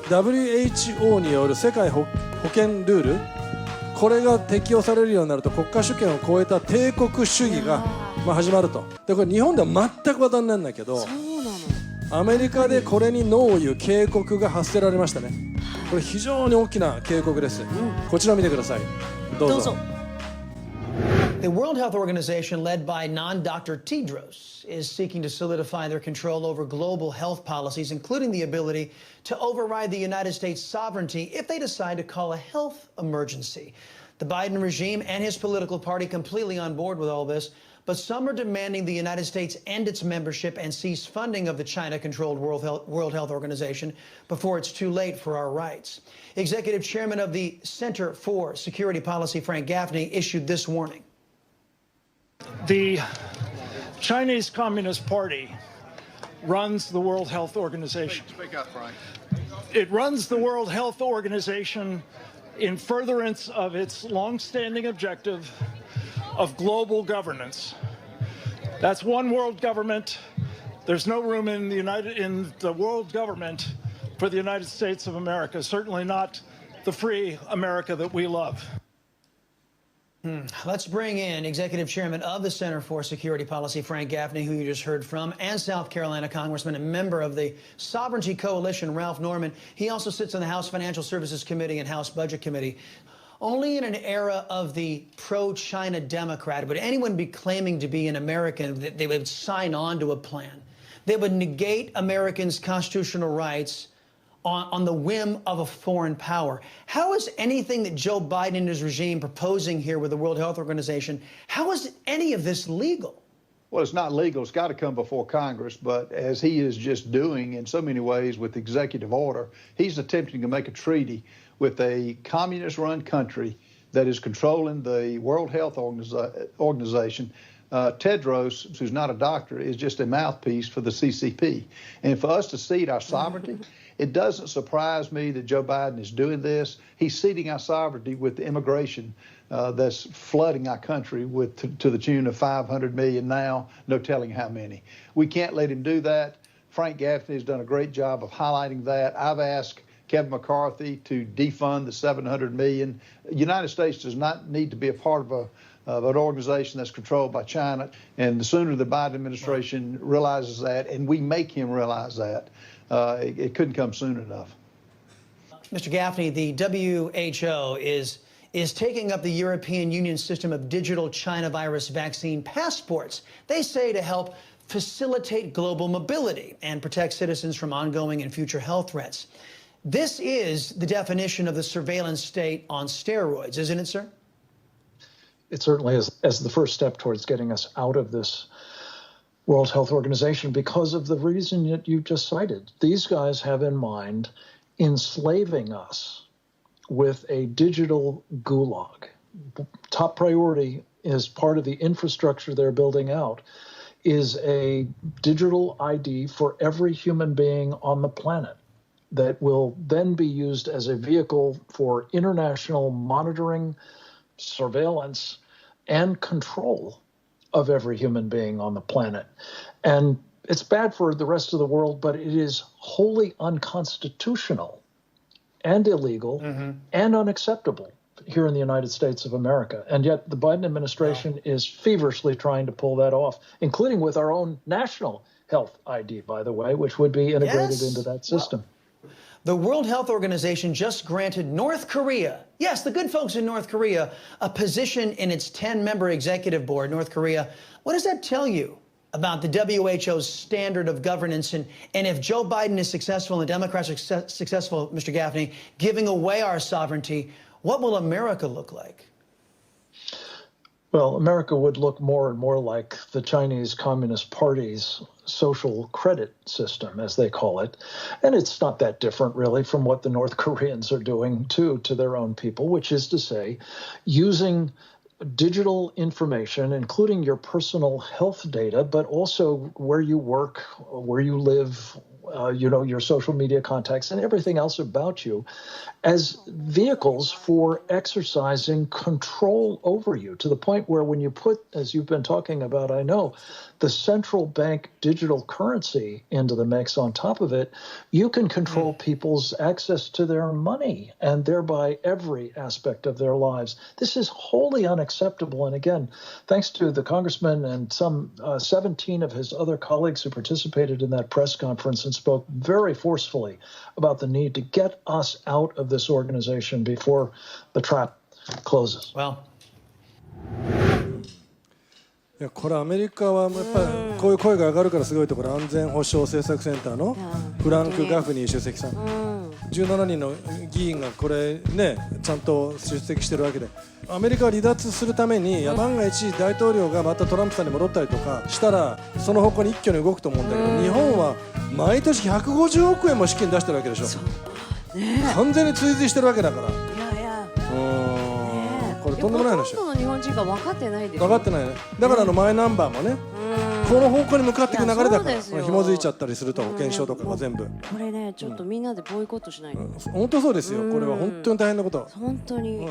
WHO による世界保健ルール、これが適用されるようになると国家主権を超えた帝国主義が始まると。でこれ日本では全く話題にならないけど、アメリカでこれにノーを言う警告が発せられましたね。これ非常に大きな警告です。こちらを見てください。どうぞ。The World Health Organization, led by non-Dr. Tedros, is seeking to solidify their control over global health policies, including the ability to override the United States' sovereignty if they decide to call a health emergency. The Biden regime and his political party completely on board with all this, but some are demanding the United States end its membership and cease funding of the China-controlled World Health Organization before it's too late for our rights. Executive Chairman of the Center for Security Policy, Frank Gaffney, issued this warning. The Chinese Communist Party runs the World Health Organization. Speak up, Frank. It runs the World Health Organization in furtherance of its long-standing objective of global governance. That's one world government. There's no room in the world government for the United States of America, certainly not the free America that we love. Let's bring in Executive Chairman of the Center for Security Policy, Frank Gaffney, who you just heard from, and South Carolina Congressman and member of the Sovereignty Coalition, Ralph Norman. He also sits on the House Financial Services Committee and House Budget Committee. Only in an era of the pro-China Democrat would anyone be claiming to be an American that they would sign on to a plan that would negate Americans' constitutional rights on the whim of a foreign power. How is anything that Joe Biden and his regime proposing here with the World Health Organization, how is any of this legal? Well, it's not legal. It's got to come before Congress. But as he is just doing in so many ways with executive order, he's attempting to make a treaty with a communist-run country that is controlling the World Health Organization. Tedros, who's not a doctor, is just a mouthpiece for the CCP. And for us to cede our sovereignty, it doesn't surprise me that Joe Biden is doing this. He's ceding our sovereignty with the immigration that's flooding our country to the tune of 500 million now, no telling how many. We can't let him do that. Frank Gaffney has done a great job of highlighting that. I've asked Kevin McCarthy to defund the 700 million. The United States does not need to be a part of an organization that's controlled by China. And the sooner the Biden administration realizes that, and we make him realize that, it couldn't come soon enough. Mr. Gaffney, the WHO is taking up the European Union system of digital China virus vaccine passports. They say to help facilitate global mobility and protect citizens from ongoing and future health threats. This is the definition of the surveillance state on steroids, isn't it, sir? It certainly is, as the first step towards getting us out of this World Health Organization because of the reason that you just cited. These guys have in mind enslaving us with a digital gulag. Top priority as part of the infrastructure they're building out is a digital ID for every human being on the planet that will then be used as a vehicle for international monitoring, surveillance, and control of every human being on the planet. And it's bad for the rest of the world, but it is wholly unconstitutional and illegal and unacceptable here in the United States of America. And yet the Biden administration is feverishly trying to pull that off, including with our own national health ID, by the way, which would be integrated into that system. The World Health Organization just granted North Korea, yes, the good folks in North Korea, a position in its 10-member executive board. North Korea, what does that tell you about the WHO's standard of governance? And if Joe Biden is successful and the Democrats are successful, Mr. Gaffney, giving away our sovereignty, what will America look like? Well, America would look more and more like the Chinese Communist Party's social credit system, as they call it. And it's not that different, really, from what the North Koreans are doing, too, to their own people, which is to say, using digital information, including your personal health data, but also where you work, where you live, your social media contacts and everything else about you as vehicles for exercising control over you, to the point where when you put, as you've been talking about, I know, the central bank digital currency into the mix on top of it, you can control people's access to their money and thereby every aspect of their lives. This is wholly unacceptable. And again, thanks to the congressman and some 17 of his other colleagues who participated in that press conference and spoke very forcefully about the need to get us out of this organization before the trap closes. Well, いやこれアメリカはやっぱりこういう声が上がるからすごいところ、安全保障政策センターのフランク・ガフニー主席さん、17人の議員がこれねちゃんと出席してるわけで、アメリカは離脱するために万が一大統領がまたトランプさんに戻ったりとかしたらその方向に一挙に動くと思うんだけど、日本は毎年150億円も資金出してるわけでしょ。完全に追随してるわけだから。これとんでもない話。ほとんどの日本人が分かってないですよ。分かってない。だからマイナンバーもね、この方向に向かっていく流れだから、紐づいちゃったりすると保険証とかが全部。これね、ちょっとみんなでボイコットしないと。本当そうですよ。これは本当に大変なこと。本当に。